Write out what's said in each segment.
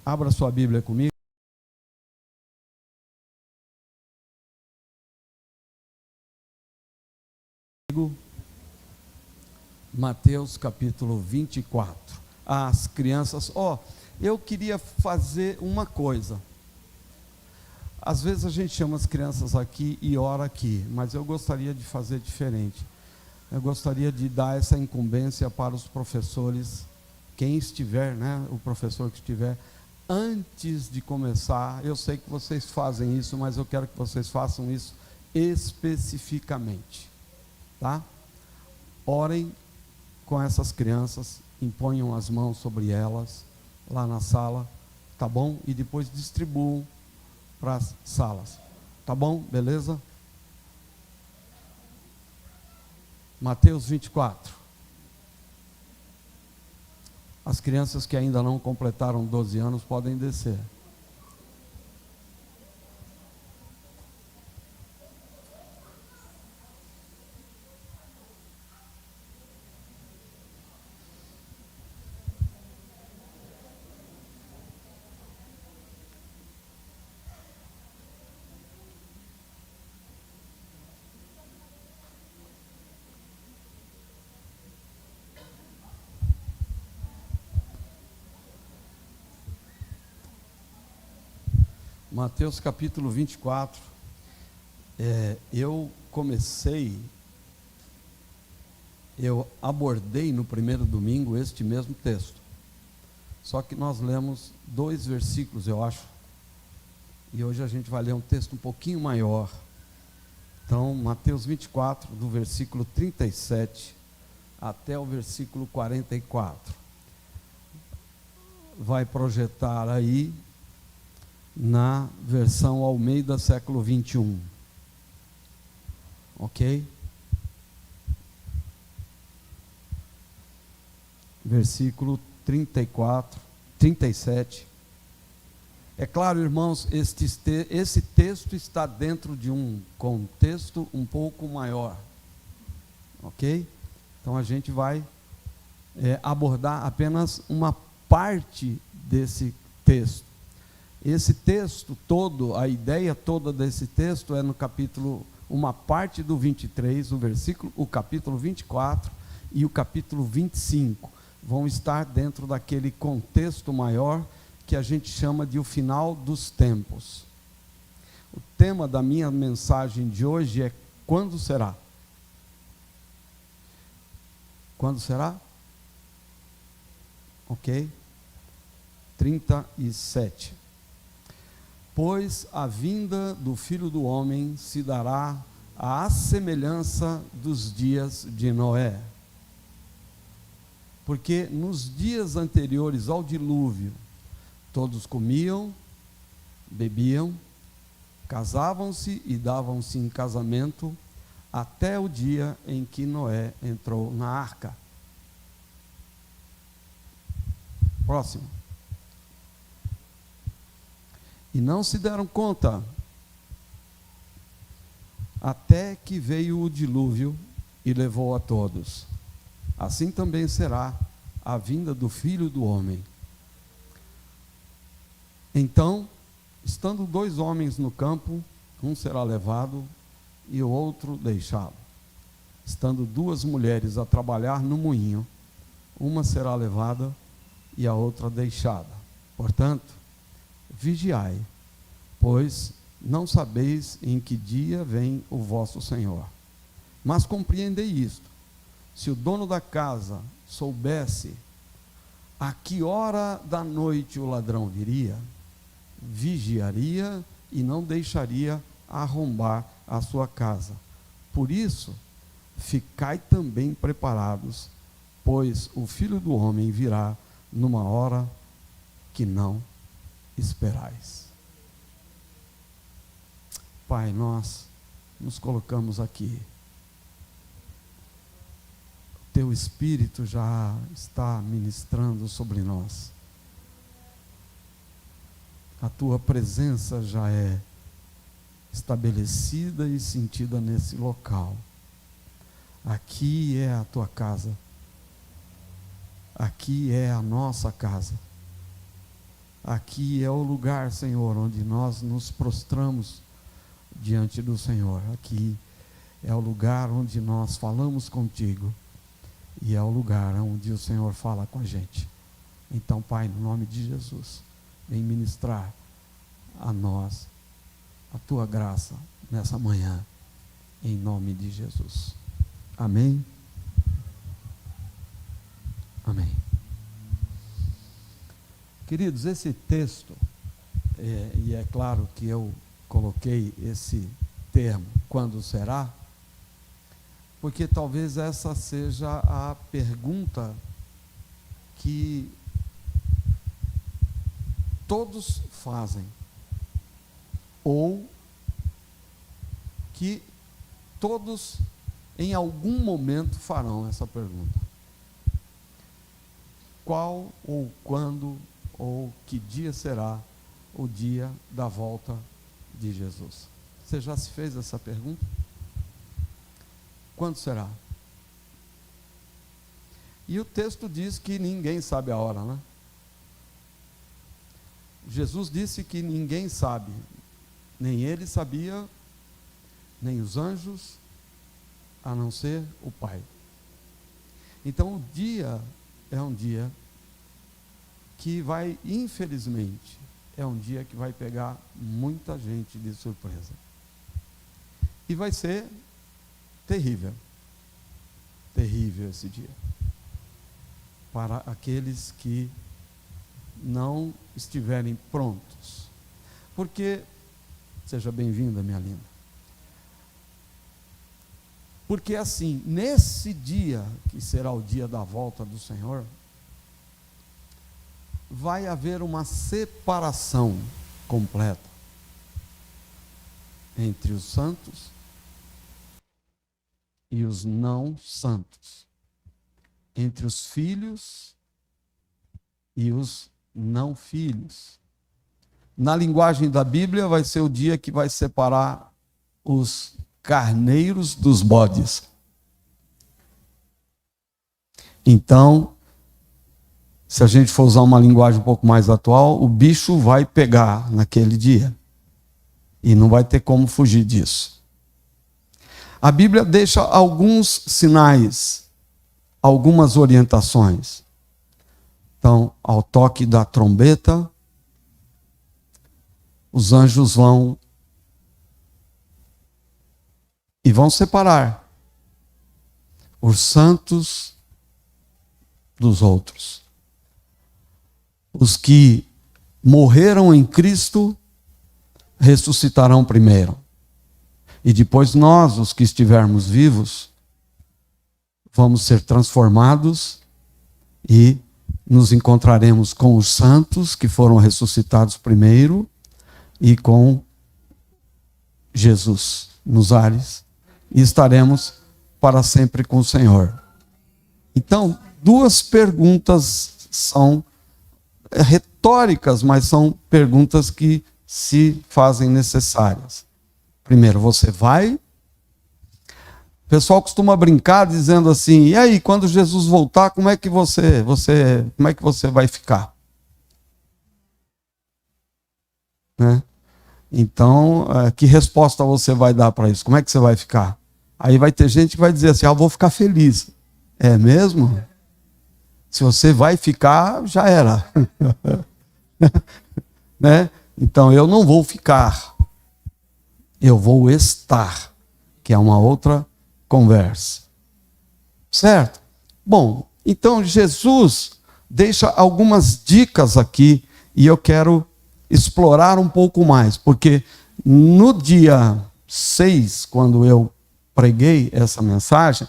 Abra sua Bíblia comigo. Mateus capítulo 24. As crianças, eu queria fazer uma coisa. Às vezes a gente chama as crianças aqui e ora aqui, mas eu gostaria de fazer diferente. Eu gostaria de dar essa incumbência para os professores, quem estiver, o professor que estiver, antes de começar. Eu sei que vocês fazem isso, mas eu quero que vocês façam isso especificamente, tá? Orem com essas crianças, imponham as mãos sobre elas, lá na sala, tá bom? E depois distribuam para as salas, tá bom? Beleza? Mateus 24. As crianças que ainda não completaram 12 anos podem descer. Mateus capítulo 24, eu abordei no primeiro domingo este mesmo texto, só que nós lemos 2 versículos, eu acho, e hoje a gente vai ler um texto um pouquinho maior. Então, Mateus 24, do versículo 37 até o versículo 44, vai projetar aí, na versão Almeida século 21, ok? Versículo 34, 37. É claro, irmãos, esse texto está dentro de um contexto um pouco maior, ok? Então a gente vai abordar apenas uma parte desse texto. Esse texto todo, a ideia toda desse texto é no capítulo, uma parte do 23, o capítulo 24 e o capítulo 25, vão estar dentro daquele contexto maior que a gente chama de o final dos tempos. O tema da minha mensagem de hoje é: quando será? Quando será? Ok? 37. Pois a vinda do Filho do Homem se dará à semelhança dos dias de Noé. Porque nos dias anteriores ao dilúvio, todos comiam, bebiam, casavam-se e davam-se em casamento, até o dia em que Noé entrou na arca. Próximo. E não se deram conta, até que veio o dilúvio e levou a todos. Assim também será a vinda do Filho do Homem. Então, estando 2 homens no campo, um será levado e o outro deixado. Estando 2 mulheres a trabalhar no moinho, uma será levada e a outra deixada. Portanto, vigiai, pois não sabeis em que dia vem o vosso Senhor. Mas compreendei isto: se o dono da casa soubesse a que hora da noite o ladrão viria, vigiaria e não deixaria arrombar a sua casa. Por isso, ficai também preparados, pois o Filho do Homem virá numa hora que não esperais. Pai, nós nos colocamos aqui. O Teu Espírito já está ministrando sobre nós. A Tua presença já é estabelecida e sentida nesse local. Aqui é a Tua casa. Aqui é a nossa casa. Aqui é o lugar, Senhor, onde nós nos prostramos diante do Senhor. Aqui é o lugar onde nós falamos contigo e é o lugar onde o Senhor fala com a gente. Então, Pai, no nome de Jesus, vem ministrar a nós a tua graça nessa manhã, em nome de Jesus. Amém? Amém. Queridos, esse texto, e é claro que eu coloquei esse termo, quando será? Porque talvez essa seja a pergunta que todos fazem, ou que todos em algum momento farão essa pergunta. Qual ou quando ou que dia será o dia da volta de Jesus? Você já se fez essa pergunta? Quando será? E o texto diz que ninguém sabe a hora, né? Jesus disse que ninguém sabe, nem ele sabia, nem os anjos, a não ser o Pai. Então o dia é um dia que vai, infelizmente, é um dia que vai pegar muita gente de surpresa. E vai ser terrível. Terrível esse dia. Para aqueles que não estiverem prontos. Porque, seja bem-vinda, minha linda. Porque assim, nesse dia, que será o dia da volta do Senhor, vai haver uma separação completa entre os santos e os não santos, entre os filhos e os não filhos. Na linguagem da Bíblia, vai ser o dia que vai separar os carneiros dos bodes. Então, se a gente for usar uma linguagem um pouco mais atual, o bicho vai pegar naquele dia. E não vai ter como fugir disso. A Bíblia deixa alguns sinais, algumas orientações. Então, ao toque da trombeta, os anjos vão separar os santos dos outros. Os que morreram em Cristo ressuscitarão primeiro. E depois nós, os que estivermos vivos, vamos ser transformados e nos encontraremos com os santos que foram ressuscitados primeiro e com Jesus nos ares. E estaremos para sempre com o Senhor. Então, duas perguntas são retóricas, mas são perguntas que se fazem necessárias. Primeiro, você vai? O pessoal costuma brincar dizendo assim: e aí, quando Jesus voltar, como é que você vai ficar? Né? Então, que resposta você vai dar para isso? Como é que você vai ficar? Aí vai ter gente que vai dizer assim: eu vou ficar feliz. É mesmo? Se você vai ficar, já era. Né? Então, eu não vou ficar. Eu vou estar. Que é uma outra conversa. Certo? Bom, então Jesus deixa algumas dicas aqui e eu quero explorar um pouco mais, porque no dia 6, quando eu preguei essa mensagem,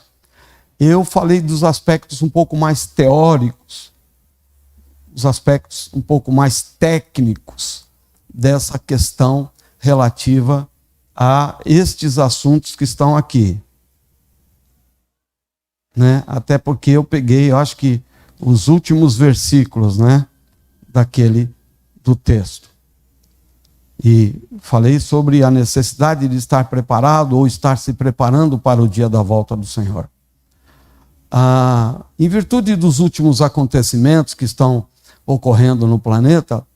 eu falei dos aspectos um pouco mais teóricos, os aspectos um pouco mais técnicos dessa questão relativa a estes assuntos que estão aqui. Né? Até porque eu peguei, eu acho que os últimos versículos, né, do texto. E falei sobre a necessidade de estar preparado ou estar se preparando para o dia da volta do Senhor. Em virtude dos últimos acontecimentos que estão ocorrendo no planeta,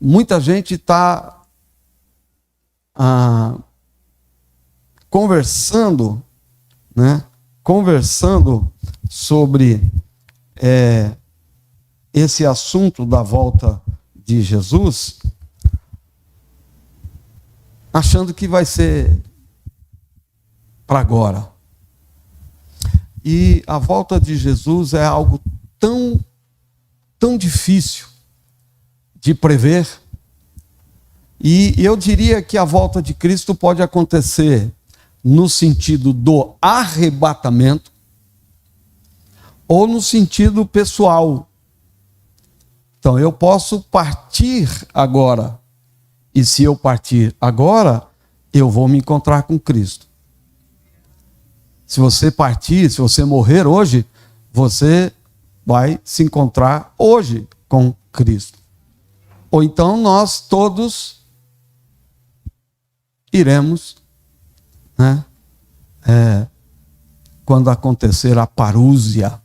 muita gente está conversando, né? Conversando sobre esse assunto da volta de Jesus, achando que vai ser para agora. E a volta de Jesus é algo tão difícil de prever. E eu diria que a volta de Cristo pode acontecer no sentido do arrebatamento ou no sentido pessoal. Então, eu posso partir agora. E se eu partir agora, eu vou me encontrar com Cristo. Se você partir, se você morrer hoje, você vai se encontrar hoje com Cristo. Ou então nós todos iremos, né, quando acontecer a parúzia.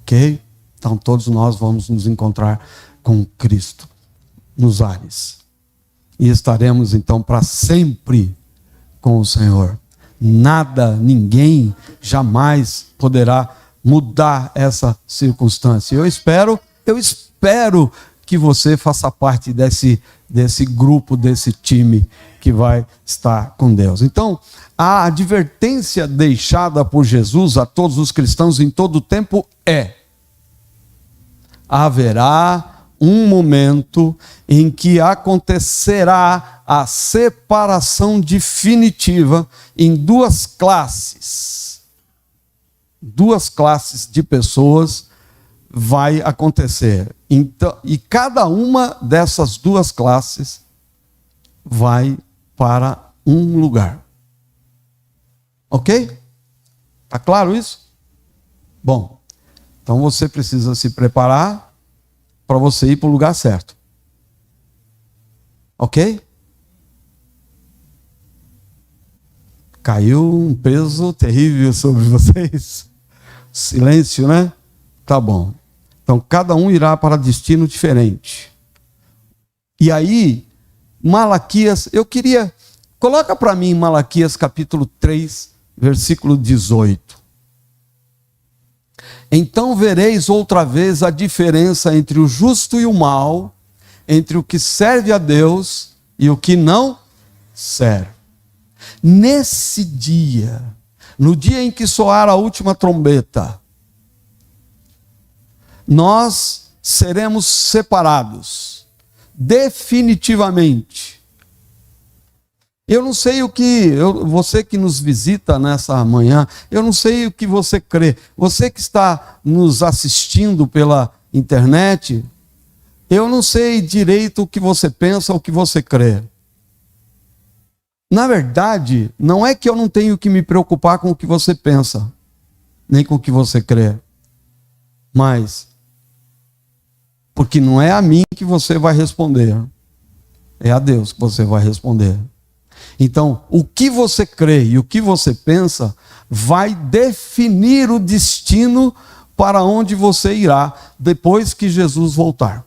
Ok? Então todos nós vamos nos encontrar com Cristo nos ares. E estaremos então para sempre com o Senhor. Nada, ninguém jamais poderá mudar essa circunstância. Eu espero que você faça parte desse grupo, desse time que vai estar com Deus. Então, a advertência deixada por Jesus a todos os cristãos em todo o tempo haverá um momento em que acontecerá a separação definitiva em duas classes. Duas classes de pessoas vai acontecer. Então, e cada uma dessas duas classes vai para um lugar. Ok? Tá claro isso? Bom, então você precisa se preparar para você ir para o lugar certo. Ok? Caiu um peso terrível sobre vocês. Silêncio, né? Tá bom. Então, cada um irá para destino diferente. E aí, Malaquias, coloca para mim Malaquias capítulo 3, versículo 18. Então vereis outra vez a diferença entre o justo e o mal, entre o que serve a Deus e o que não serve. Nesse dia, no dia em que soar a última trombeta, nós seremos separados, definitivamente. Eu não sei você que nos visita nessa manhã, eu não sei o que você crê. Você que está nos assistindo pela internet, eu não sei direito o que você pensa, o que você crê. Na verdade, não é que eu não tenho que me preocupar com o que você pensa, nem com o que você crê. Mas, porque não é a mim que você vai responder, é a Deus que você vai responder. Então, o que você crê e o que você pensa vai definir o destino para onde você irá depois que Jesus voltar.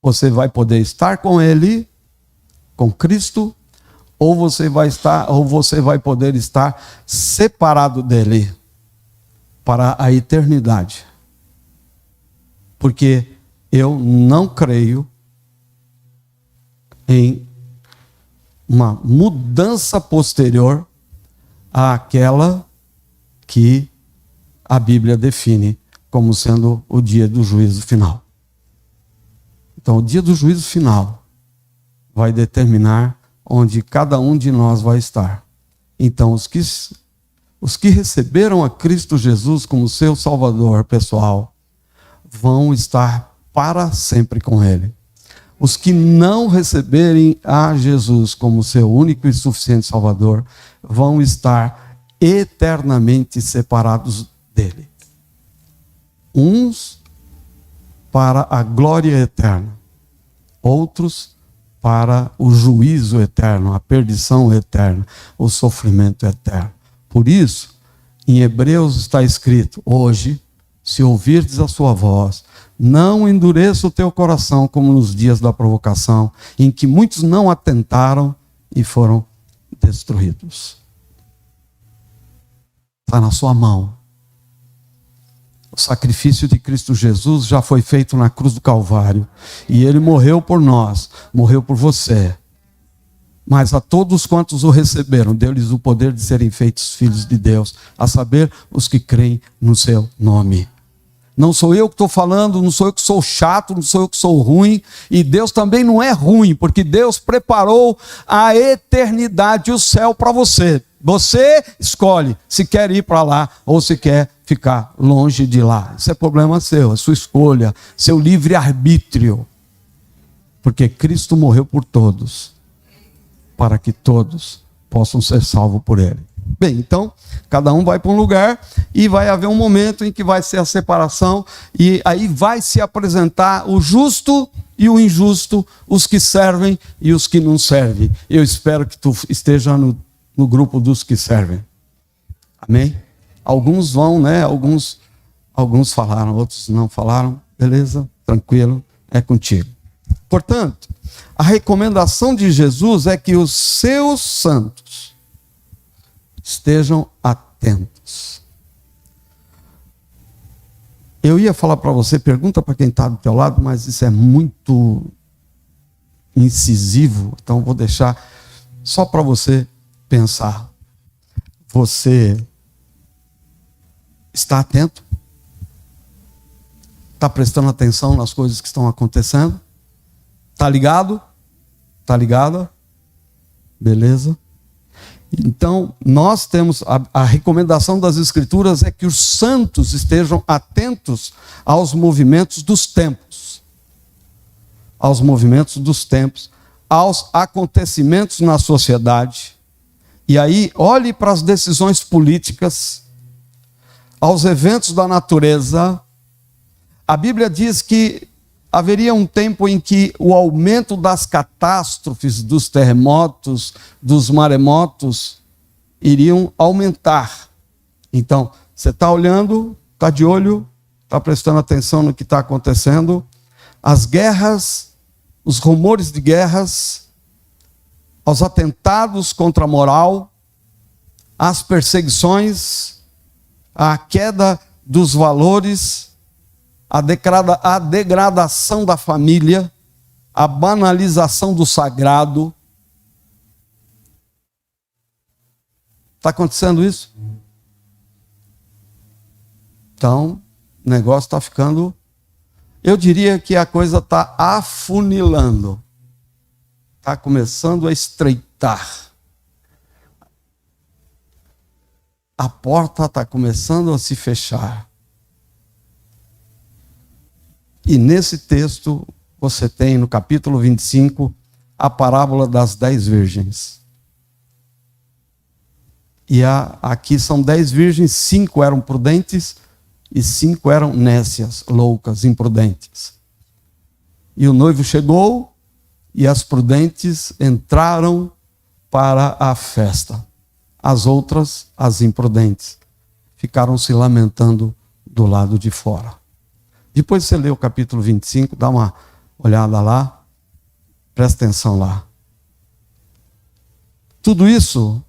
Você vai poder estar com Ele, com Cristo, ou você vai poder estar separado dele para a eternidade. Porque eu não creio em uma mudança posterior àquela que a Bíblia define como sendo o dia do juízo final. Então, o dia do juízo final vai determinar onde cada um de nós vai estar. Então, os que receberam a Cristo Jesus como seu Salvador pessoal vão estar para sempre com Ele. Os que não receberem a Jesus como seu único e suficiente Salvador vão estar eternamente separados dele. Uns para a glória eterna, outros para o juízo eterno, a perdição eterna, o sofrimento eterno. Por isso, em Hebreus está escrito: hoje, se ouvirdes a sua voz, não endureça o teu coração como nos dias da provocação, em que muitos não atentaram e foram destruídos. Está na sua mão. O sacrifício de Cristo Jesus já foi feito na cruz do Calvário. E Ele morreu por nós, morreu por você. Mas a todos quantos o receberam, deu-lhes o poder de serem feitos filhos de Deus, a saber, os que creem no seu nome. Não sou eu que estou falando, não sou eu que sou chato, não sou eu que sou ruim, e Deus também não é ruim, porque Deus preparou a eternidade, o céu para você. Você escolhe se quer ir para lá ou se quer ficar longe de lá. Isso é problema seu, é sua escolha, seu livre-arbítrio. Porque Cristo morreu por todos, para que todos possam ser salvos por Ele. Bem, então, cada um vai para um lugar e vai haver um momento em que vai ser a separação e aí vai se apresentar o justo e o injusto, os que servem e os que não servem. Eu espero que tu esteja no grupo dos que servem. Amém? Alguns vão, né? Alguns falaram, outros não falaram. Beleza? Tranquilo, é contigo. Portanto, a recomendação de Jesus é que os seus santos estejam atentos. Eu ia falar para você, pergunta para quem está do teu lado, mas isso é muito incisivo, então vou deixar só para você pensar. Você está atento? Está prestando atenção nas coisas que estão acontecendo? Está ligado? Está ligada? Beleza? Então, nós temos, a recomendação das Escrituras é que os santos estejam atentos aos movimentos dos tempos. Aos movimentos dos tempos, aos acontecimentos na sociedade. E aí, olhe para as decisões políticas, aos eventos da natureza. A Bíblia diz que haveria um tempo em que o aumento das catástrofes, dos terremotos, dos maremotos, iriam aumentar. Então, você está olhando, está de olho, está prestando atenção no que está acontecendo. As guerras, os rumores de guerras, aos atentados contra a moral, as perseguições, a queda dos valores, a degradação da família, a banalização do sagrado. Está acontecendo isso? Então, o negócio está ficando... Eu diria que a coisa está afunilando. Está começando a estreitar. A porta está começando a se fechar. E nesse texto, você tem no capítulo 25, a parábola das 10 virgens. E aqui são 10 virgens, 5 eram prudentes e 5 eram nécias, loucas, imprudentes. E o noivo chegou e as prudentes entraram para a festa. As outras, as imprudentes, ficaram se lamentando do lado de fora. Depois você lê o capítulo 25, dá uma olhada lá, presta atenção lá. Tudo isso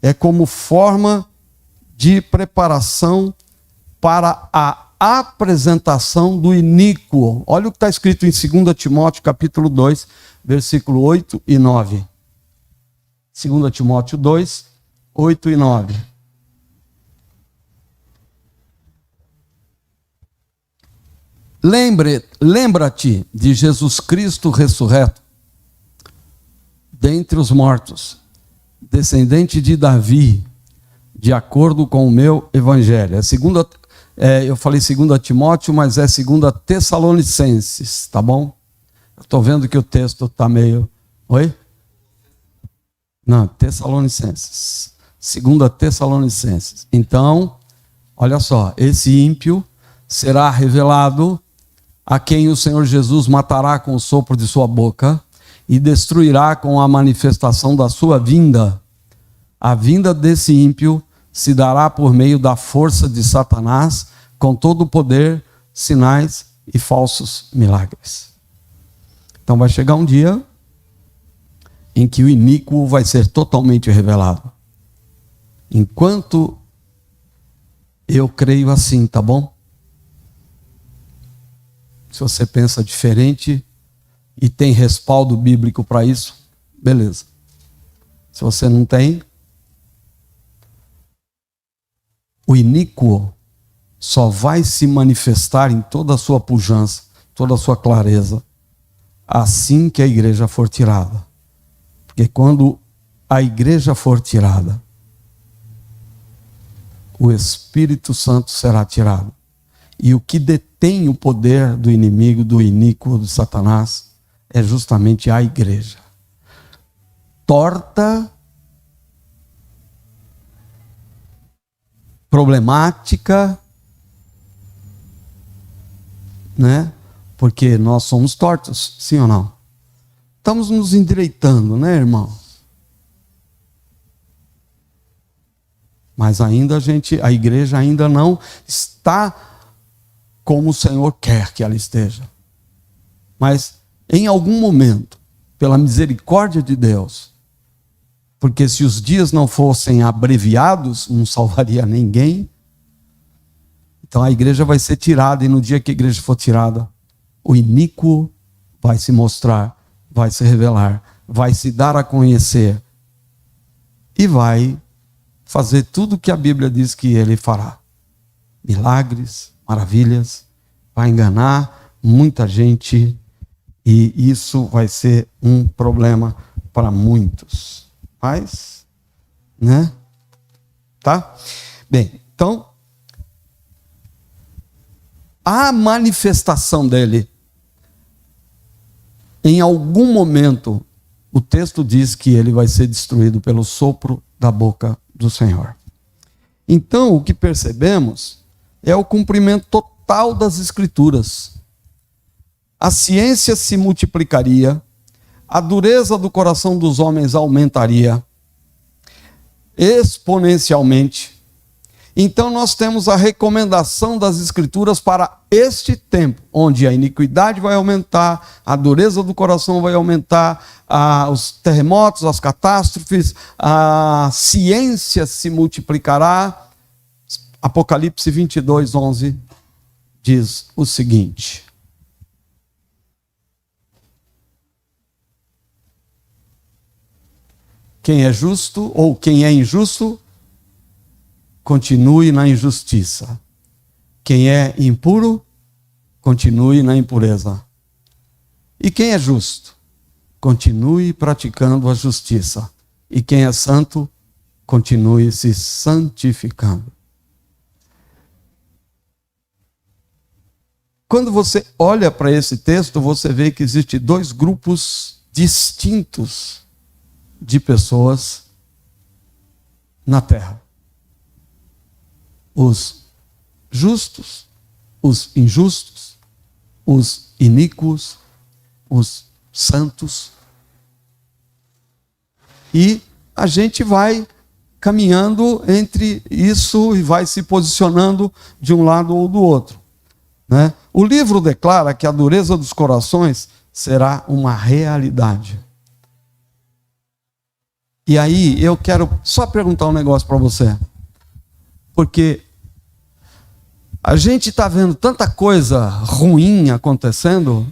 é como forma de preparação para a apresentação do iníquo. Olha o que está escrito em 2 Timóteo, capítulo 2, versículo 8 e 9. 2 Timóteo 2, 8 e 9. Lembra-te de Jesus Cristo ressurreto dentre os mortos, descendente de Davi, de acordo com o meu evangelho. Eu falei 2 Timóteo, mas é 2 Tessalonicenses, tá bom? Eu estou vendo que o texto está meio... Oi? Não, Tessalonicenses. 2 Tessalonicenses. Então, olha só, esse ímpio será revelado, a quem o Senhor Jesus matará com o sopro de sua boca e destruirá com a manifestação da sua vinda. A vinda desse ímpio se dará por meio da força de Satanás, com todo o poder, sinais e falsos milagres. Então vai chegar um dia em que o iníquo vai ser totalmente revelado. Enquanto eu creio assim, tá bom? Se você pensa diferente e tem respaldo bíblico para isso, beleza. Se você não tem, o iníquo só vai se manifestar em toda a sua pujança, toda a sua clareza, assim que a igreja for tirada. Porque quando a igreja for tirada, o Espírito Santo será tirado. E o que detém o poder do inimigo, do iníquo, do Satanás, é justamente a igreja. Torta, problemática, né? Porque nós somos tortos, sim ou não? Estamos nos endireitando, né, irmãos? Mas ainda a igreja ainda não está como o Senhor quer que ela esteja. Mas em algum momento, pela misericórdia de Deus, porque se os dias não fossem abreviados, não salvaria ninguém. Então a igreja vai ser tirada, e no dia que a igreja for tirada, o iníquo vai se mostrar, vai se revelar, vai se dar a conhecer e vai fazer tudo o que a Bíblia diz que ele fará. Milagres, maravilhas, vai enganar muita gente e isso vai ser um problema para muitos. Mas, né? Tá? Bem, então, a manifestação dele, em algum momento, o texto diz que ele vai ser destruído pelo sopro da boca do Senhor. Então, o que percebemos é o cumprimento total das Escrituras. A ciência se multiplicaria, a dureza do coração dos homens aumentaria exponencialmente. Então nós temos a recomendação das Escrituras para este tempo, onde a iniquidade vai aumentar, a dureza do coração vai aumentar, os terremotos, as catástrofes, a ciência se multiplicará. Apocalipse 22, 11 diz o seguinte: quem é justo ou quem é injusto, continue na injustiça. Quem é impuro, continue na impureza. E quem é justo, continue praticando a justiça. E quem é santo, continue se santificando. Quando você olha para esse texto, você vê que existem dois grupos distintos de pessoas na terra: os justos, os injustos, os iníquos, os santos. E a gente vai caminhando entre isso e vai se posicionando de um lado ou do outro, né? O livro declara que a dureza dos corações será uma realidade. E aí eu quero só perguntar um negócio para você. Porque a gente está vendo tanta coisa ruim acontecendo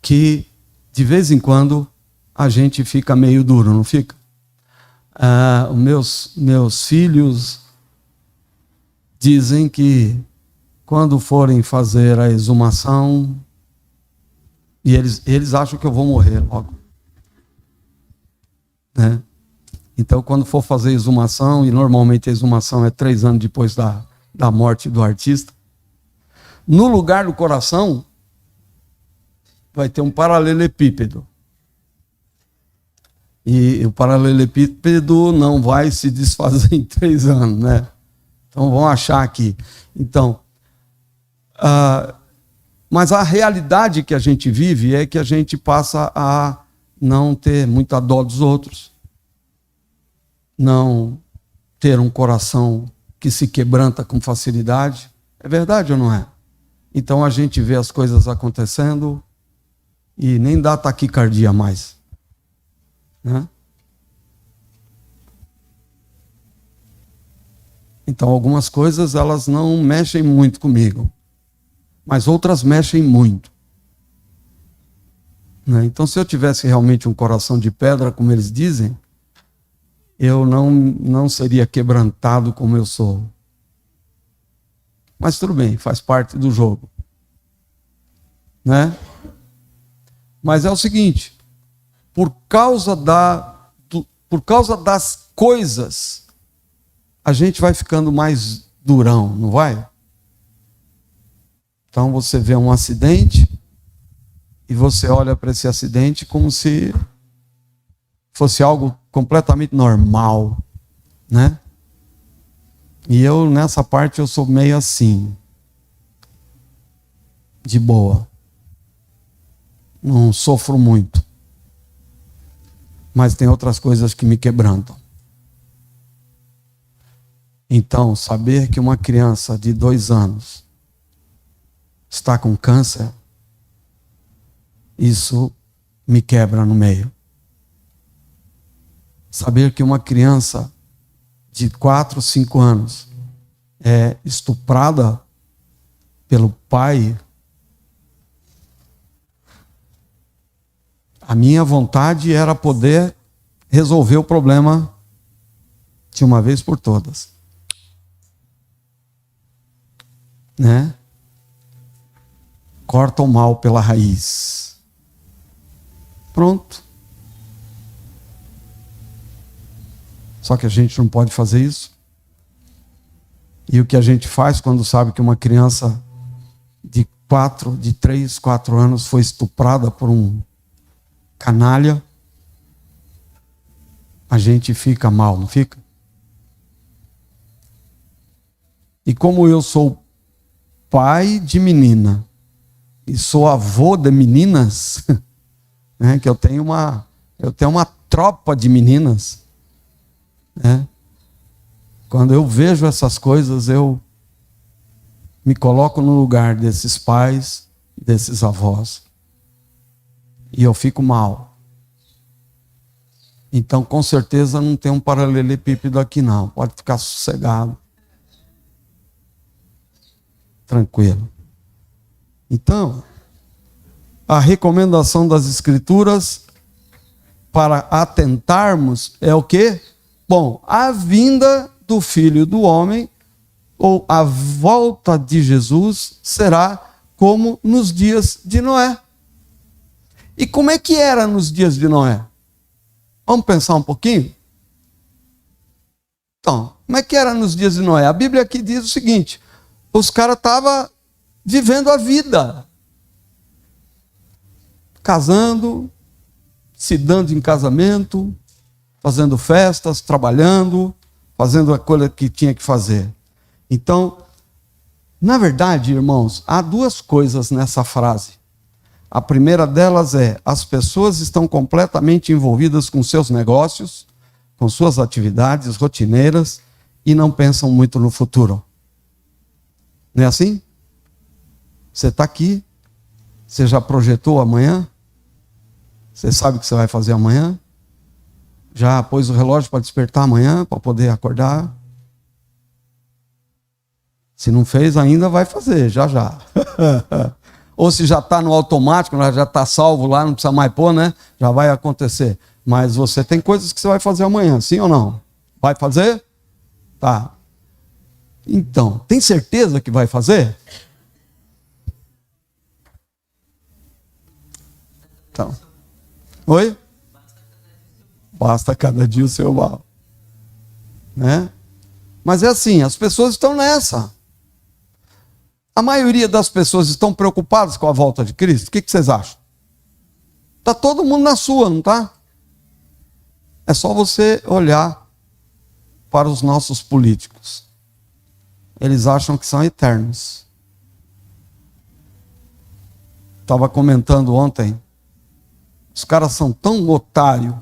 que, de vez em quando, a gente fica meio duro, não fica? Meus filhos dizem que quando forem fazer a exumação, e eles acham que eu vou morrer logo, né? Então, quando for fazer exumação, e normalmente a exumação é 3 anos depois da morte do artista, no lugar do coração vai ter um paralelepípedo. E o paralelepípedo não vai se desfazer em 3 anos, né? Então vão achar aqui. Então, mas a realidade que a gente vive é que a gente passa a não ter muita dó dos outros, não ter um coração que se quebranta com facilidade. É verdade ou não é? Então a gente vê as coisas acontecendo e nem dá taquicardia mais, né? Então algumas coisas elas não mexem muito comigo, mas outras mexem muito, né? Então se eu tivesse realmente um coração de pedra, como eles dizem, eu não seria quebrantado como eu sou. Mas tudo bem, faz parte do jogo, né? Mas é o seguinte, por causa das coisas, a gente vai ficando mais durão, não vai? Então você vê um acidente e você olha para esse acidente como se fosse algo completamente normal, né? E eu, nessa parte, eu sou meio assim, de boa. Não sofro muito. Mas tem outras coisas que me quebrantam. Então, saber que uma criança de 2 anos está com câncer, isso me quebra no meio. Saber que uma criança de 4, 5 anos é estuprada pelo pai, a minha vontade era poder resolver o problema de uma vez por todas, né? Corta o mal pela raiz. Pronto. Só que a gente não pode fazer isso. E o que a gente faz quando sabe que uma criança de 3, 4 anos foi estuprada por um canalha, a gente fica mal, não fica? E como eu sou pai de menina e sou avô de meninas, né, que eu tenho uma tropa de meninas, né? Quando eu vejo essas coisas, eu me coloco no lugar desses pais, desses avós, e eu fico mal. Então, com certeza, não tem um paralelepípedo aqui não. Pode ficar sossegado. Tranquilo. Então, a recomendação das Escrituras para atentarmos é o quê? Bom, a vinda do Filho do Homem, ou a volta de Jesus, será como nos dias de Noé. E como é que era nos dias de Noé? Vamos pensar um pouquinho? Então, como é que era nos dias de Noé? A Bíblia aqui diz o seguinte: os caras estavam vivendo a vida, casando, se dando em casamento, fazendo festas, trabalhando, fazendo a coisa que tinha que fazer. Então, na verdade, irmãos, há 2 coisas nessa frase. A primeira delas é: as pessoas estão completamente envolvidas com seus negócios, com suas atividades rotineiras e não pensam muito no futuro. Não é assim? Você está aqui, você já projetou amanhã? Você sabe o que você vai fazer amanhã? Já pôs o relógio para despertar amanhã, para poder acordar? Se não fez ainda, vai fazer, já já. Ou se já está no automático, já está salvo lá, não precisa mais pôr, né? Já vai acontecer. Mas você tem coisas que você vai fazer amanhã, sim ou não? Vai fazer? Tá. Então, tem certeza que vai fazer? Então. Oi? Basta cada dia o seu mal. Né? Mas é assim, as pessoas estão nessa. A maioria das pessoas estão preocupadas com a volta de Cristo. O que vocês acham? Está todo mundo na sua, não está? É só você olhar para os nossos políticos. Eles acham que são eternos. Estava comentando ontem, os caras são tão otários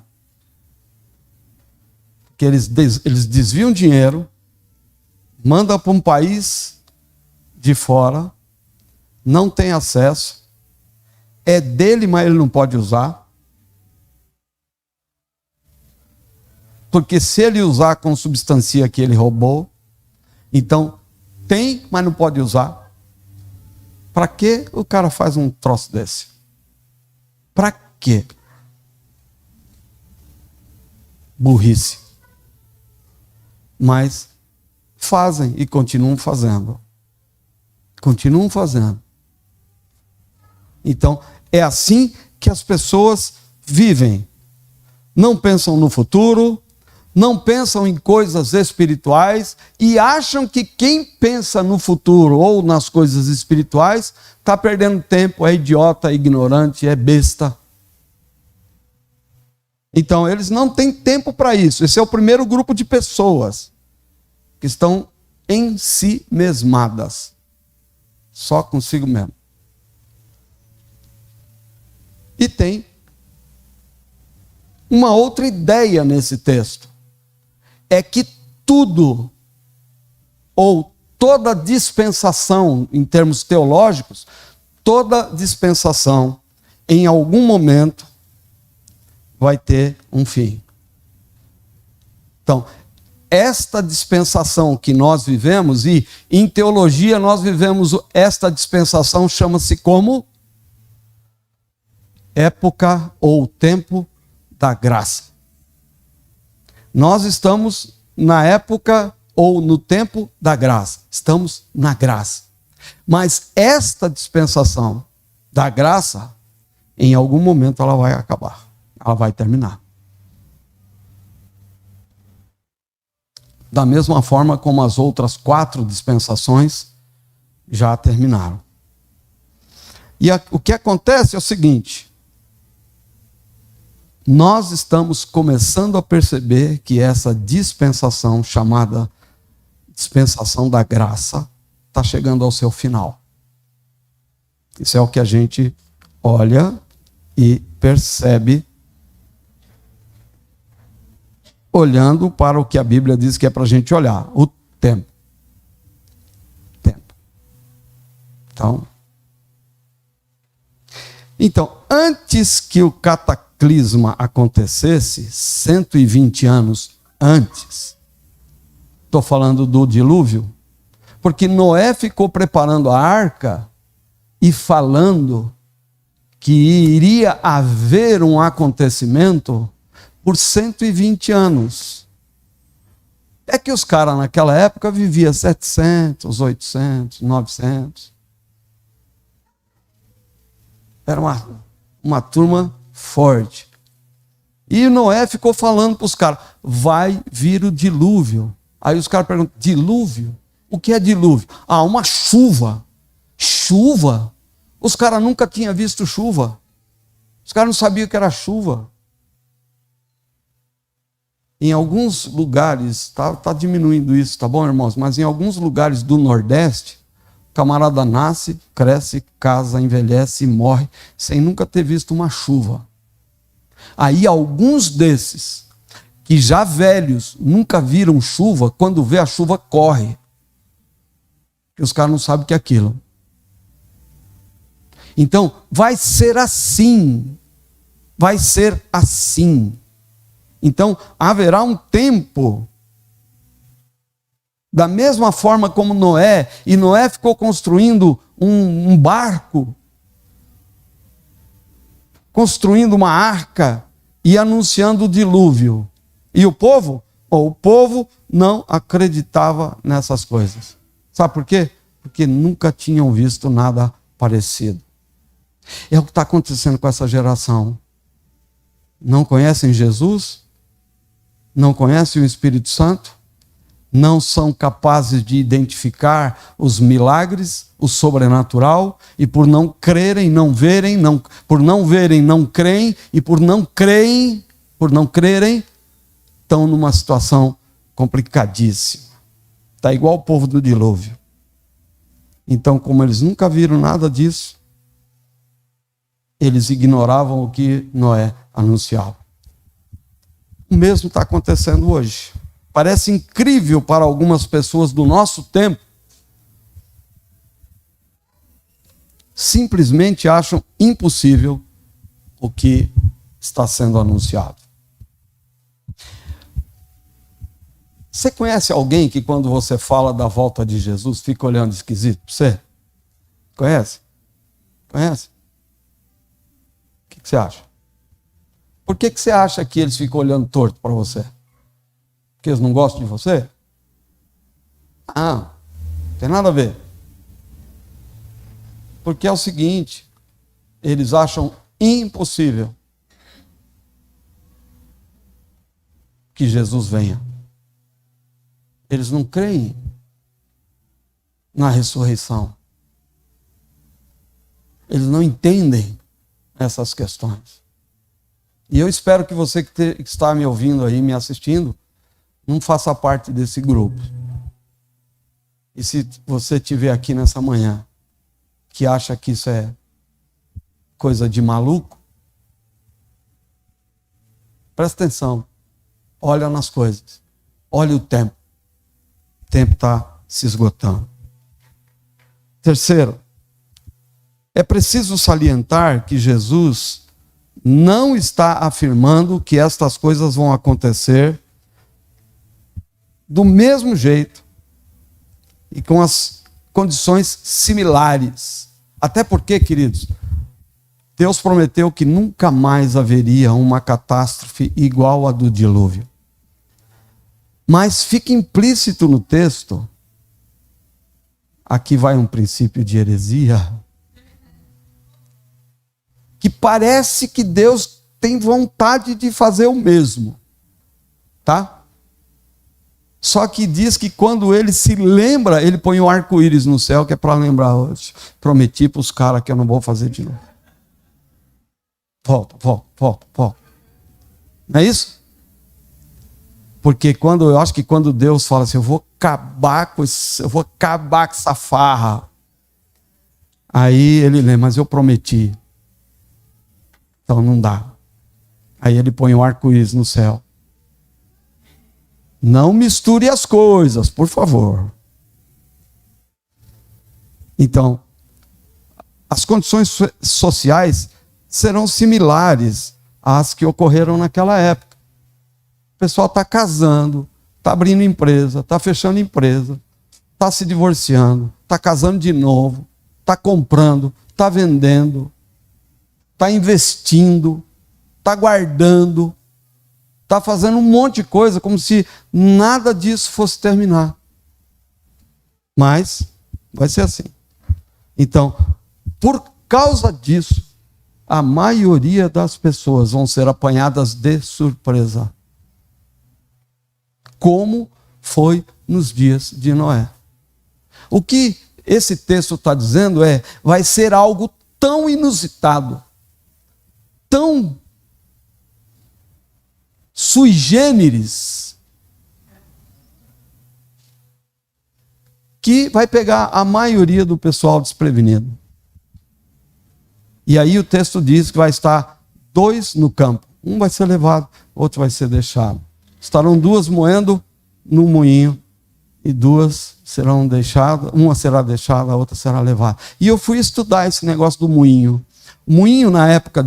que eles desviam dinheiro, mandam para um país de fora, não tem acesso, é dele, mas ele não pode usar. Porque se ele usar, consubstancia que ele roubou. Então, tem, mas não pode usar. Para que o cara faz um troço desse? Para quê? Burrice. Mas fazem e continuam fazendo. Continuam fazendo. Então, é assim que as pessoas vivem. Não pensam no futuro, não pensam em coisas espirituais e acham que quem pensa no futuro ou nas coisas espirituais está perdendo tempo, é idiota, é ignorante, é besta. Então, eles não têm tempo para isso. Esse é o primeiro grupo de pessoas que estão em si mesmadas, só consigo mesmo. E tem uma outra ideia nesse texto. É que tudo, ou toda dispensação, em termos teológicos, toda dispensação, em algum momento, vai ter um fim. Então, esta dispensação que nós vivemos, e em teologia nós vivemos esta dispensação, chama-se como? Época ou tempo da graça. Nós estamos na época ou no tempo da graça. Estamos na graça. Mas esta dispensação da graça, em algum momento ela vai acabar. Ela vai terminar. Da mesma forma como as outras 4 dispensações já terminaram. E o que acontece é o seguinte: nós estamos começando a perceber que essa dispensação, chamada dispensação da graça, está chegando ao seu final. Isso é o que a gente olha e percebe, olhando para o que a Bíblia diz que é para a gente olhar, o tempo. Então, antes que o cataclisma acontecesse, 120 anos antes, estou falando do dilúvio, porque Noé ficou preparando a arca e falando que iria haver um acontecimento por 120 anos. É que os caras naquela época viviam 700, 800, 900. Era uma turma forte. E Noé ficou falando para os caras, vai vir o dilúvio. Aí os caras perguntam, dilúvio? O que é dilúvio? Ah, uma chuva. Chuva? Os caras nunca tinham visto chuva. Os caras não sabiam o que era chuva. Em alguns lugares, tá diminuindo isso, tá bom, irmãos? Mas em alguns lugares do Nordeste, o camarada nasce, cresce, casa, envelhece e morre, sem nunca ter visto uma chuva. Aí alguns desses, que já velhos, nunca viram chuva, quando vê a chuva, corre. Porque os caras não sabem o que é aquilo. Então, vai ser assim. Vai ser assim. Então, haverá um tempo, da mesma forma como Noé, e Noé ficou construindo um barco, construindo uma arca e anunciando o dilúvio. E o povo? O povo não acreditava nessas coisas. Sabe por quê? Porque nunca tinham visto nada parecido. É o que está acontecendo com essa geração. Não conhecem Jesus? Não conhecem o Espírito Santo? Não são capazes de identificar os milagres, o sobrenatural, e por não crerem, não verem, por não verem, não creem, e por não crerem, estão numa situação complicadíssima. Está igual o povo do dilúvio. Então, como eles nunca viram nada disso, eles ignoravam o que Noé anunciava. O mesmo está acontecendo hoje. Parece incrível para algumas pessoas do nosso tempo simplesmente acham impossível o que está sendo anunciado. Você conhece alguém que quando você fala da volta de Jesus fica olhando esquisito para você? Conhece? Conhece? O que você acha? Por que você acha que eles ficam olhando torto para você? Porque eles não gostam de você? Não tem nada a ver. Porque é o seguinte, eles acham impossível que Jesus venha. Eles não creem na ressurreição. Eles não entendem essas questões. E eu espero que você que está me ouvindo aí, me assistindo, não faça parte desse grupo. E se você estiver aqui nessa manhã, que acha que isso é coisa de maluco, presta atenção. Olha nas coisas. Olha o tempo. O tempo está se esgotando. Terceiro, é preciso salientar que Jesus não está afirmando que estas coisas vão acontecer do mesmo jeito e com as condições similares. Até porque, queridos, Deus prometeu que nunca mais haveria uma catástrofe igual à do dilúvio. Mas fica implícito no texto, aqui vai um princípio de heresia, que parece que Deus tem vontade de fazer o mesmo, tá? Só que diz que quando ele se lembra, ele põe um arco-íris no céu, que é para lembrar, prometi para os caras que eu não vou fazer de novo. Volta. Não é isso? Porque eu acho que quando Deus fala assim, eu vou acabar com essa farra. Aí ele lembra, mas eu prometi. Então não dá. Aí ele põe um arco-íris no céu. Não misture as coisas, por favor. Então, as condições sociais serão similares às que ocorreram naquela época. O pessoal está casando, está abrindo empresa, está fechando empresa, está se divorciando, está casando de novo, está comprando, está vendendo, está investindo, está guardando, está fazendo um monte de coisa como se nada disso fosse terminar. Mas vai ser assim. Então, por causa disso, a maioria das pessoas vão ser apanhadas de surpresa. Como foi nos dias de Noé. O que esse texto está dizendo vai ser algo tão inusitado, tão sui generis, que vai pegar a maioria do pessoal desprevenido. E aí o texto diz que vai estar 2 no campo. Um vai ser levado, outro vai ser deixado. Estarão 2 moendo no moinho e 2 serão deixadas, uma será deixada, a outra será levada. E eu fui estudar esse negócio do moinho. O moinho, na época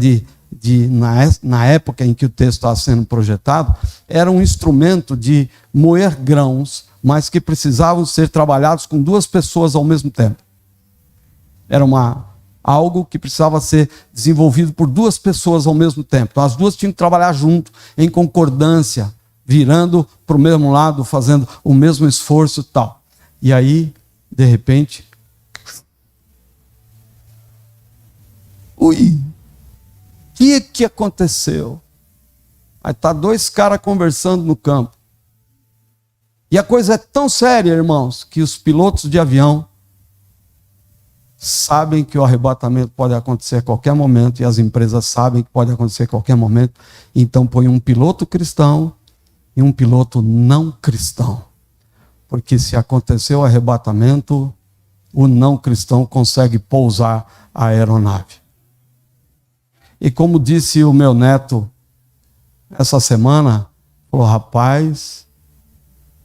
na época em que o texto estava sendo projetado, era um instrumento de moer grãos, mas que precisavam ser trabalhados com 2 pessoas ao mesmo tempo. Era algo que precisava ser desenvolvido por 2 pessoas ao mesmo tempo. Então, as 2 tinham que trabalhar junto, em concordância, virando para o mesmo lado, fazendo o mesmo esforço e tal. E aí, de repente, o que aconteceu? Aí está 2 caras conversando no campo. E a coisa é tão séria, irmãos, que os pilotos de avião sabem que o arrebatamento pode acontecer a qualquer momento, e as empresas sabem que pode acontecer a qualquer momento. Então põe um piloto cristão e um piloto não cristão. Porque se acontecer o arrebatamento, o não cristão consegue pousar a aeronave. E como disse o meu neto essa semana, falou, rapaz,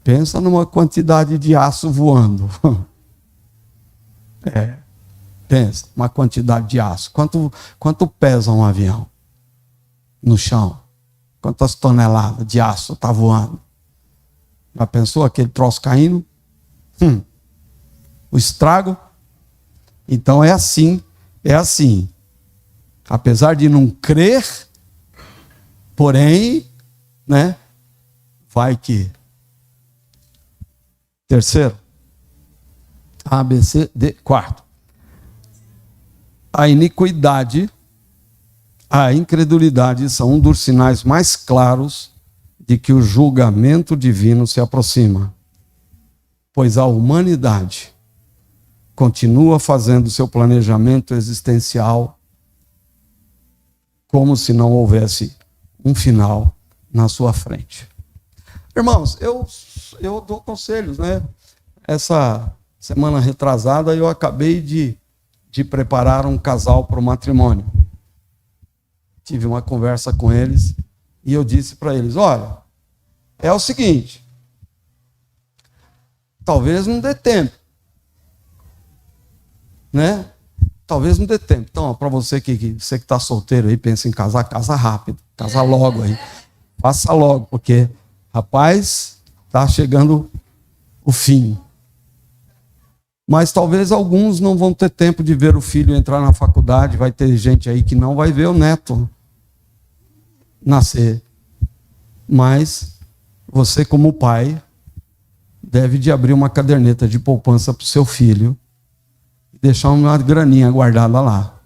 pensa numa quantidade de aço voando. Pensa, uma quantidade de aço. Quanto pesa um avião no chão? Quantas toneladas de aço está voando? Já pensou aquele troço caindo? O estrago? Então é assim. Apesar de não crer, porém, né? Vai que. Terceiro. A, B, C, D. Quarto. A iniquidade, a incredulidade são um dos sinais mais claros de que o julgamento divino se aproxima. Pois a humanidade continua fazendo seu planejamento existencial como se não houvesse um final na sua frente. Irmãos, eu dou conselhos, né? Essa semana retrasada eu acabei de preparar um casal para o matrimônio. Tive uma conversa com eles e eu disse para eles, olha, é o seguinte, talvez não dê tempo, né? Talvez não dê tempo. Então, para você que está solteiro aí, pensa em casar, casa rápido, casa logo aí. Faça logo, porque, rapaz, está chegando o fim. Mas talvez alguns não vão ter tempo de ver o filho entrar na faculdade, vai ter gente aí que não vai ver o neto nascer. Mas você, como pai, deve de abrir uma caderneta de poupança para o seu filho e deixar uma graninha guardada lá.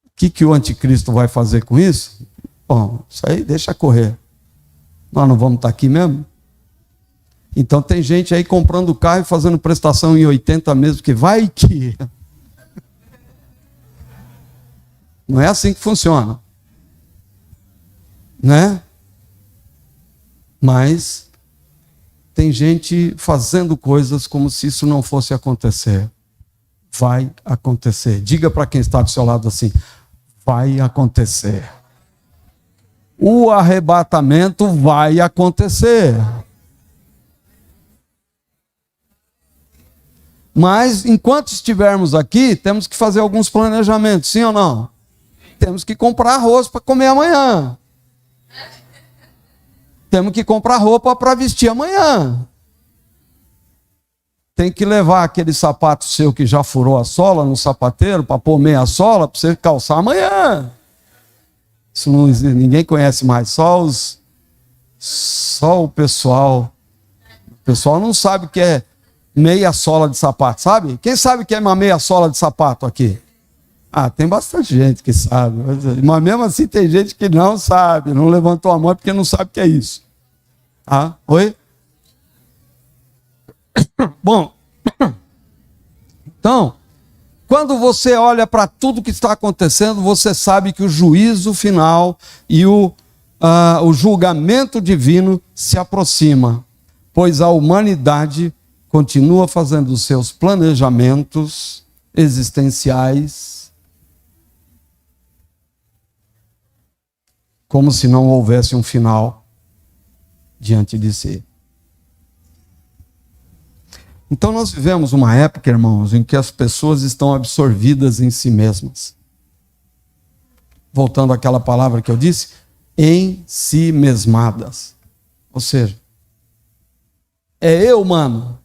O que o anticristo vai fazer com isso? Bom, isso aí deixa correr. Nós não vamos estar aqui mesmo? Então tem gente aí comprando carro e fazendo prestação em 80 meses, porque vai que... Não é assim que funciona. Né? Mas tem gente fazendo coisas como se isso não fosse acontecer. Vai acontecer. Diga para quem está do seu lado assim, vai acontecer. O arrebatamento vai acontecer. Mas, enquanto estivermos aqui, temos que fazer alguns planejamentos, sim ou não? Temos que comprar arroz para comer amanhã. Temos que comprar roupa para vestir amanhã. Tem que levar aquele sapato seu que já furou a sola no sapateiro para pôr meia sola para você calçar amanhã. Isso não, ninguém conhece mais, só o pessoal. O pessoal não sabe o que é meia sola de sapato, sabe? Quem sabe o que é uma meia sola de sapato aqui? Ah, tem bastante gente que sabe. Mas mesmo assim tem gente que não sabe. Não levantou a mão porque não sabe o que é isso. Ah, oi? Bom, então, quando você olha para tudo que está acontecendo, você sabe que o juízo final e o julgamento divino se aproxima, pois a humanidade continua fazendo os seus planejamentos existenciais como se não houvesse um final diante de si. Então nós vivemos uma época, irmãos, em que as pessoas estão absorvidas em si mesmas. Voltando àquela palavra que eu disse, em si mesmadas. Ou seja, é eu, mano.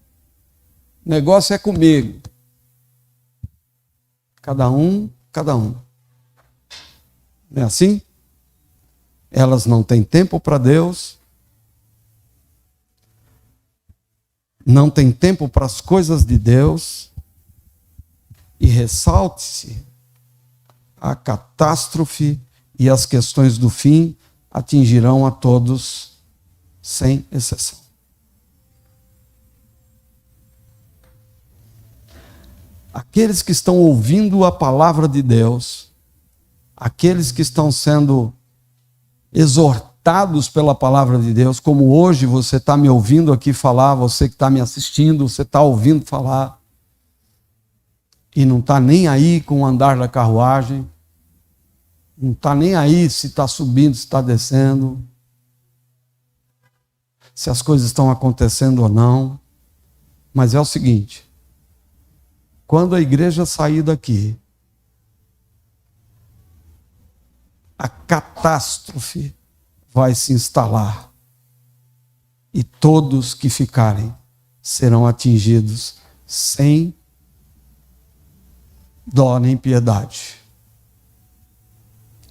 O negócio é comigo. Cada um. Não é assim? Elas não têm tempo para Deus. Não têm tempo para as coisas de Deus. E ressalte-se, a catástrofe e as questões do fim atingirão a todos, sem exceção. Aqueles que estão ouvindo a palavra de Deus, aqueles que estão sendo exortados pela palavra de Deus, como hoje você está me ouvindo aqui falar, você que está me assistindo, você está ouvindo falar, e não está nem aí com o andar da carruagem, não está nem aí se está subindo, se está descendo, se as coisas estão acontecendo ou não, mas é o seguinte, quando a igreja sair daqui, a catástrofe vai se instalar e todos que ficarem serão atingidos sem dó nem piedade.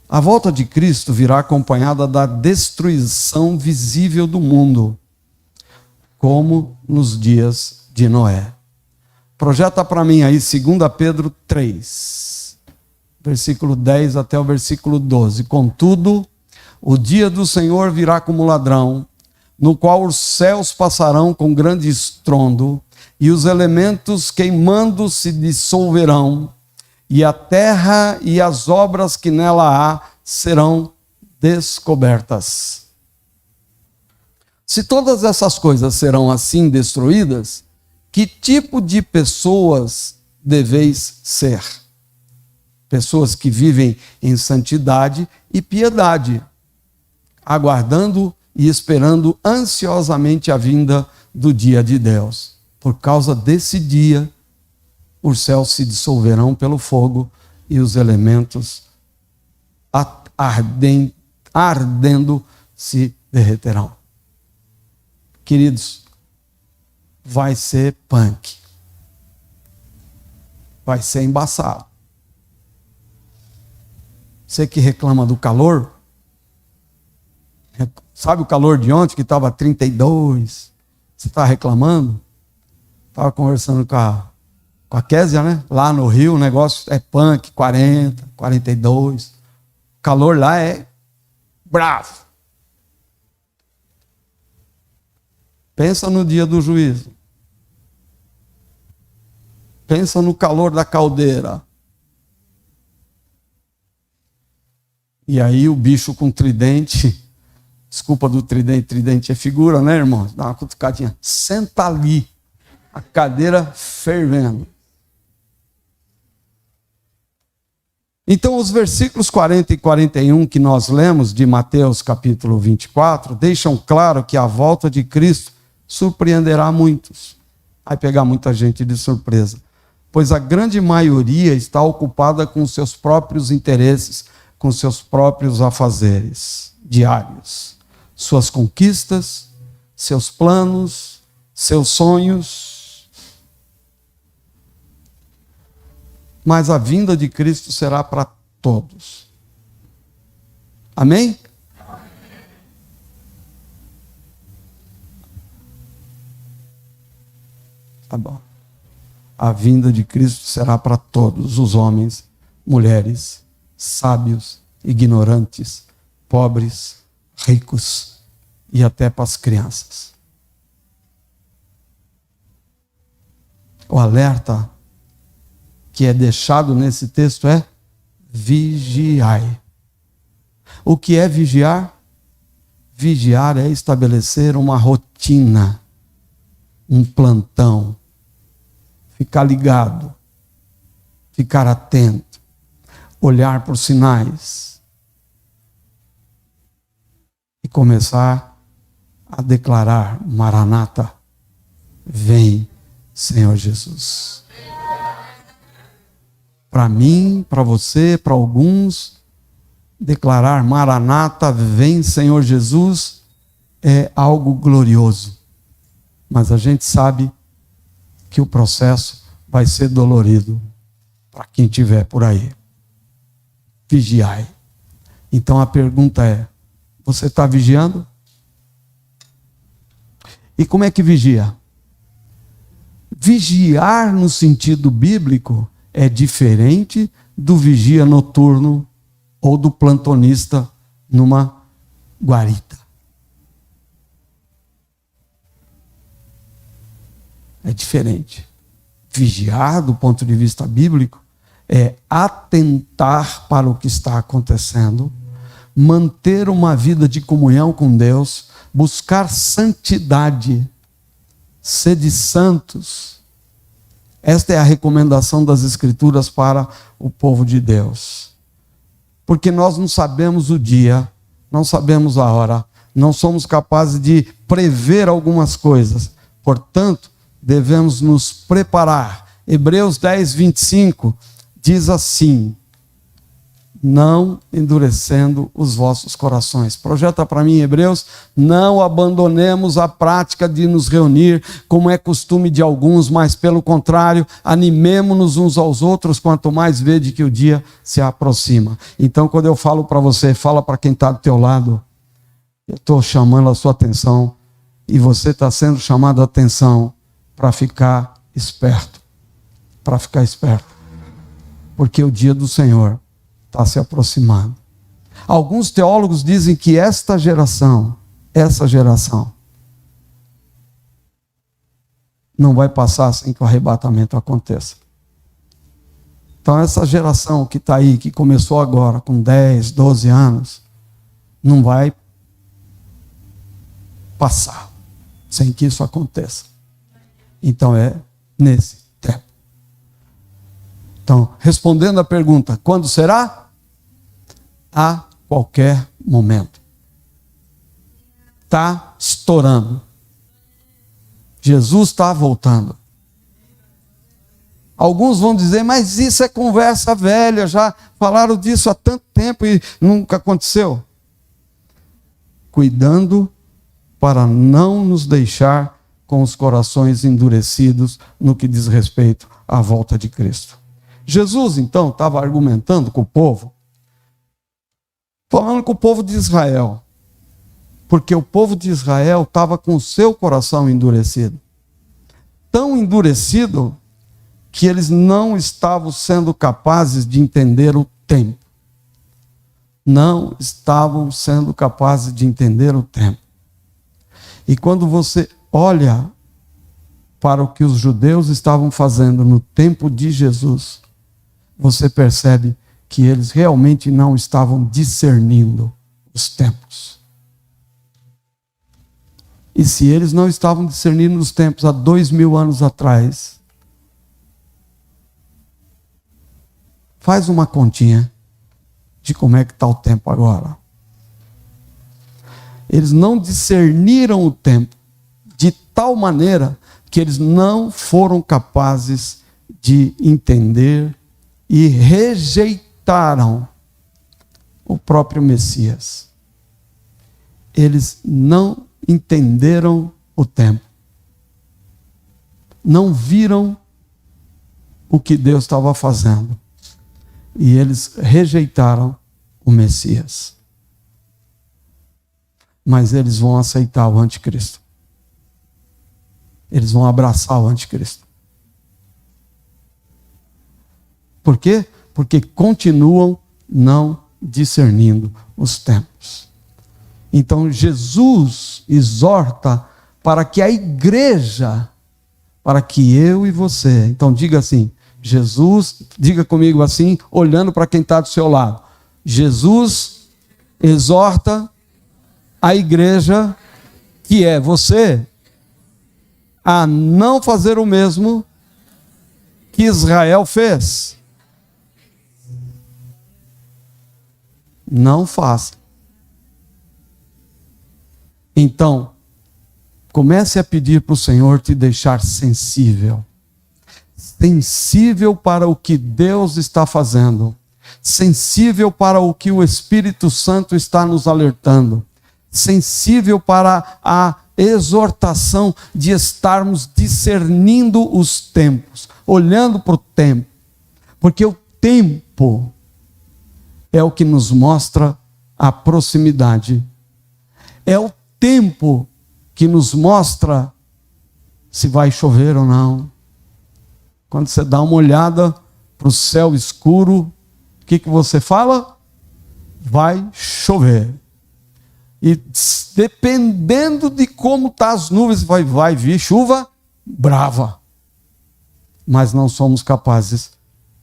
A volta de Cristo virá acompanhada da destruição visível do mundo, como nos dias de Noé. Projeta para mim aí 2 Pedro 3, versículo 10 até o versículo 12. Contudo, o dia do Senhor virá como ladrão, no qual os céus passarão com grande estrondo, e os elementos queimando se dissolverão, e a terra e as obras que nela há serão descobertas. Se todas essas coisas serão assim destruídas, que tipo de pessoas deveis ser? Pessoas que vivem em santidade e piedade, aguardando e esperando ansiosamente a vinda do dia de Deus. Por causa desse dia, os céus se dissolverão pelo fogo e os elementos ardendo se derreterão. Queridos, vai ser punk. Vai ser embaçado. Você que reclama do calor, sabe o calor de ontem que estava 32? Você está reclamando? Estava conversando com a Késia, né? Lá no Rio o negócio é punk, 40, 42. O calor lá é bravo. Pensa no dia do juízo. Pensa no calor da caldeira. E aí o bicho com tridente, desculpa do tridente, tridente é figura, né, irmão? Dá uma cutucadinha. Senta ali, a cadeira fervendo. Então, os versículos 40 e 41 que nós lemos de Mateus capítulo 24, deixam claro que a volta de Cristo surpreenderá muitos. Vai pegar muita gente de surpresa. Pois a grande maioria está ocupada com seus próprios interesses, com seus próprios afazeres diários. Suas conquistas, seus planos, seus sonhos. Mas a vinda de Cristo será para todos. Amém? Tá bom. A vinda de Cristo será para todos os homens, mulheres, sábios, ignorantes, pobres, ricos e até para as crianças. O alerta que é deixado nesse texto é: vigiai. O que é vigiar? Vigiar é estabelecer uma rotina, um plantão, ficar ligado, ficar atento, olhar por sinais e começar a declarar: Maranata, vem, Senhor Jesus. Para mim, para você, para alguns, declarar Maranata, vem, Senhor Jesus, é algo glorioso. Mas a gente sabe que o processo vai ser dolorido para quem estiver por aí. Vigiai. Então a pergunta é: você está vigiando? E como é que vigia? Vigiar no sentido bíblico é diferente do vigia noturno ou do plantonista numa guarita. É diferente. Vigiar, do ponto de vista bíblico, é atentar para o que está acontecendo, manter uma vida de comunhão com Deus, buscar santidade, sede santos. Esta é a recomendação das Escrituras para o povo de Deus. Porque nós não sabemos o dia, não sabemos a hora, não somos capazes de prever algumas coisas. Portanto, devemos nos preparar Hebreus 10, 25 diz assim: não endurecendo os vossos corações. Projeta para mim, Hebreus: não abandonemos a prática de nos reunir, como é costume de alguns, mas pelo contrário, animemo-nos uns aos outros, quanto mais vede que o dia se aproxima. Então, quando eu falo para você, fala para quem está do teu lado, eu estou chamando a sua atenção, e você está sendo chamado a atenção para ficar esperto, porque o dia do Senhor está se aproximando. Alguns teólogos dizem que essa geração não vai passar sem que o arrebatamento aconteça. Então essa geração que está aí, que começou agora com 10, 12 anos, não vai passar sem que isso aconteça. Então é nesse tempo. Então, respondendo à pergunta, quando será? A qualquer momento. Está estourando. Jesus está voltando. Alguns vão dizer, mas isso é conversa velha, já falaram disso há tanto tempo e nunca aconteceu. Cuidando para não nos deixar com os corações endurecidos no que diz respeito à volta de Cristo. Jesus, então, estava argumentando com o povo, falando com o povo de Israel, porque o povo de Israel estava com o seu coração endurecido. Tão endurecido que eles não estavam sendo capazes de entender o tempo. Não estavam sendo capazes de entender o tempo. E quando você olha para o que os judeus estavam fazendo no tempo de Jesus, você percebe que eles realmente não estavam discernindo os tempos. E se eles não estavam discernindo os tempos há 2000 anos atrás, faz uma continha de como é que está o tempo agora. Eles não discerniram o tempo de tal maneira que eles não foram capazes de entender e rejeitaram o próprio Messias. Eles não entenderam o tempo. Não viram o que Deus estava fazendo. E eles rejeitaram o Messias. Mas eles vão aceitar o anticristo. Eles vão abraçar o anticristo. Por quê? Porque continuam não discernindo os tempos. Então Jesus exorta para que a igreja, para que eu e você, então diga assim, Jesus, diga comigo assim, olhando para quem está do seu lado. Jesus exorta a igreja, que é você, a não fazer o mesmo que Israel fez. Não faça. Então, comece a pedir para o Senhor te deixar sensível. Sensível para o que Deus está fazendo. Sensível para o que o Espírito Santo está nos alertando. Sensível para a exortação de estarmos discernindo os tempos. Olhando para o tempo. Porque o tempo é o que nos mostra a proximidade. É o tempo que nos mostra se vai chover ou não. Quando você dá uma olhada para o céu escuro, o que você fala? Vai chover. E dependendo de como estão as nuvens, vai vir chuva brava. Mas não somos capazes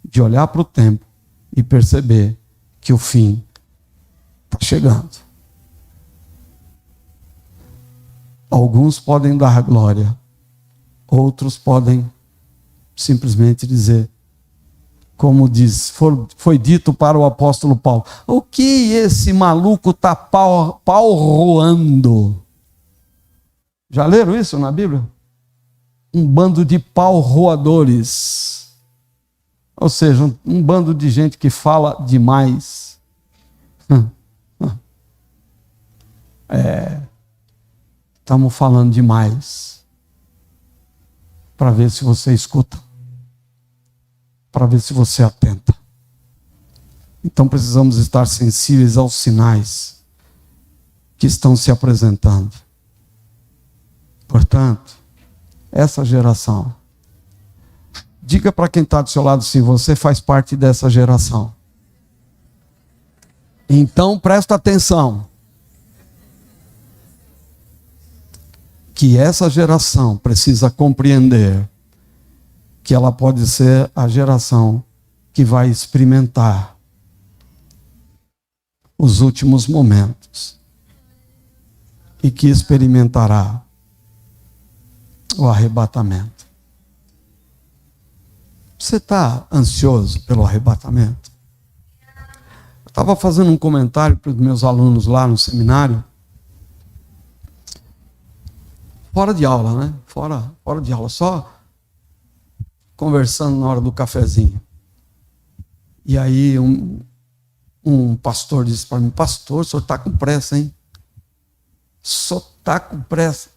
de olhar para o tempo e perceber que o fim está chegando. Alguns podem dar glória, outros podem simplesmente dizer, como diz, foi dito para o apóstolo Paulo, o que esse maluco está pau-roando? Já leram isso na Bíblia? Um bando de pau-roadores. Ou seja, um bando de gente que fala demais. Estamos falando demais. Para ver se você escuta. Para ver se você atenta. Então precisamos estar sensíveis aos sinais que estão se apresentando. Portanto, essa geração, diga para quem está do seu lado assim, você faz parte dessa geração. Então presta atenção. Que essa geração precisa compreender que ela pode ser a geração que vai experimentar os últimos momentos e que experimentará o arrebatamento. Você está ansioso pelo arrebatamento? Eu estava fazendo um comentário para os meus alunos lá no seminário, fora de aula, né? Fora de aula, só conversando na hora do cafezinho. E aí um pastor disse para mim, pastor, o senhor está com pressa, hein? O senhor está com pressa?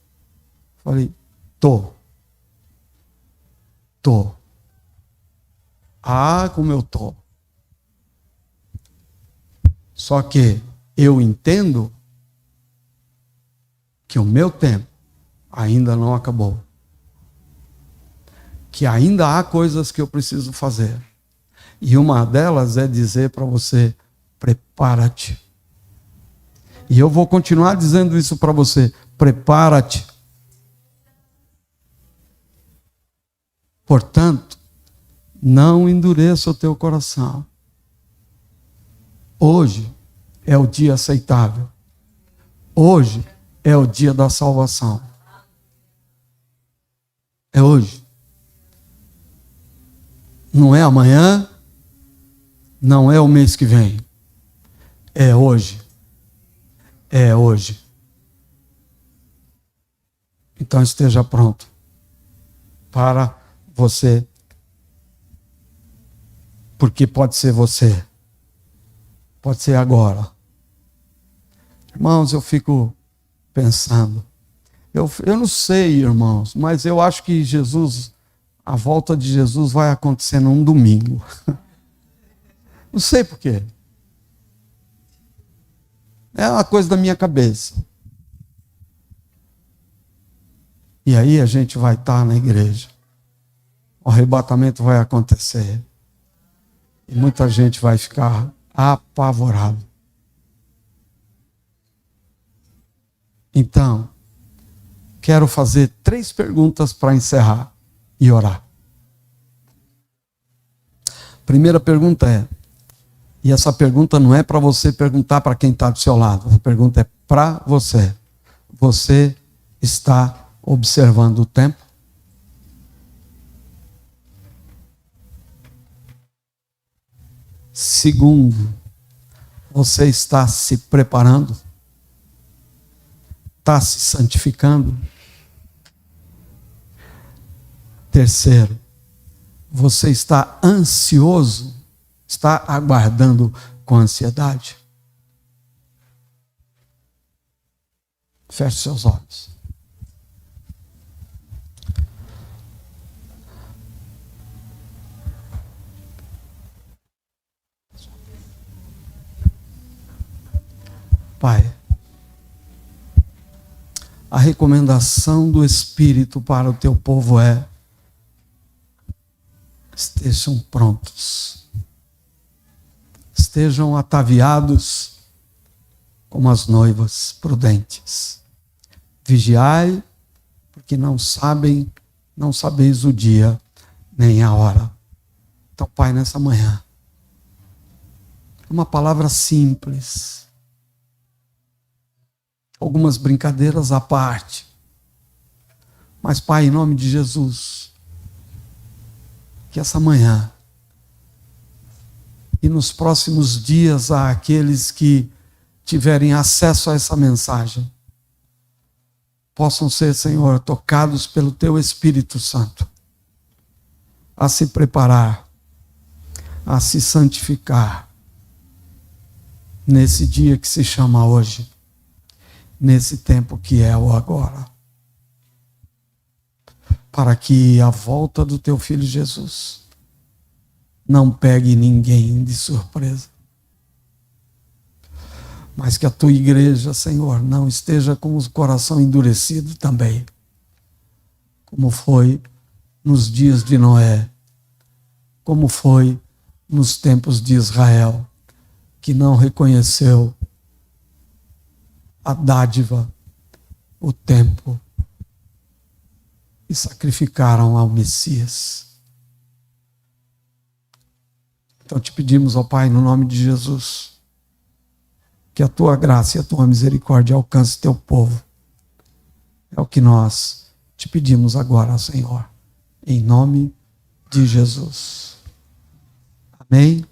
Falei, tô. Ah, como eu tô. Só que eu entendo que o meu tempo ainda não acabou. Que ainda há coisas que eu preciso fazer. E uma delas é dizer para você, prepara-te. E eu vou continuar dizendo isso para você, prepara-te. Portanto, não endureça o teu coração. Hoje é o dia aceitável. Hoje é o dia da salvação. É hoje. Não é amanhã, não é o mês que vem. É hoje. É hoje. Então esteja pronto para você, porque pode ser você, pode ser agora. Irmãos, eu fico pensando, eu não sei, irmãos, mas eu acho que a volta de Jesus vai acontecer num domingo. Não sei por quê. É uma coisa da minha cabeça. E aí a gente vai estar na igreja. O arrebatamento vai acontecer. E muita gente vai ficar apavorada. Então, quero fazer 3 perguntas para encerrar e orar. Primeira pergunta é, e essa pergunta não é para você perguntar para quem está do seu lado, a pergunta é para você. Você está observando o tempo? Segundo, você está se preparando? Está se santificando? Terceiro, você está ansioso? Está aguardando com ansiedade? Feche seus olhos. Pai, a recomendação do Espírito para o teu povo é: estejam prontos, estejam ataviados como as noivas prudentes. Vigiai, porque não sabeis o dia nem a hora. Então, Pai, nessa manhã, uma palavra simples, algumas brincadeiras à parte, mas, Pai, em nome de Jesus, que essa manhã e nos próximos dias há aqueles que tiverem acesso a essa mensagem possam ser, Senhor, tocados pelo Teu Espírito Santo a se preparar a se santificar nesse dia que se chama hoje, nesse tempo que é o agora, para que a volta do teu Filho Jesus não pegue ninguém de surpresa, mas que a tua igreja, Senhor, não esteja com o coração endurecido também, como foi nos dias de Noé, como foi nos tempos de Israel, que não reconheceu a dádiva, o tempo, e sacrificaram ao Messias. Então te pedimos, ó Pai, no nome de Jesus, que a tua graça e a tua misericórdia alcance teu povo. É o que nós te pedimos agora, Senhor, em nome de Jesus. Amém.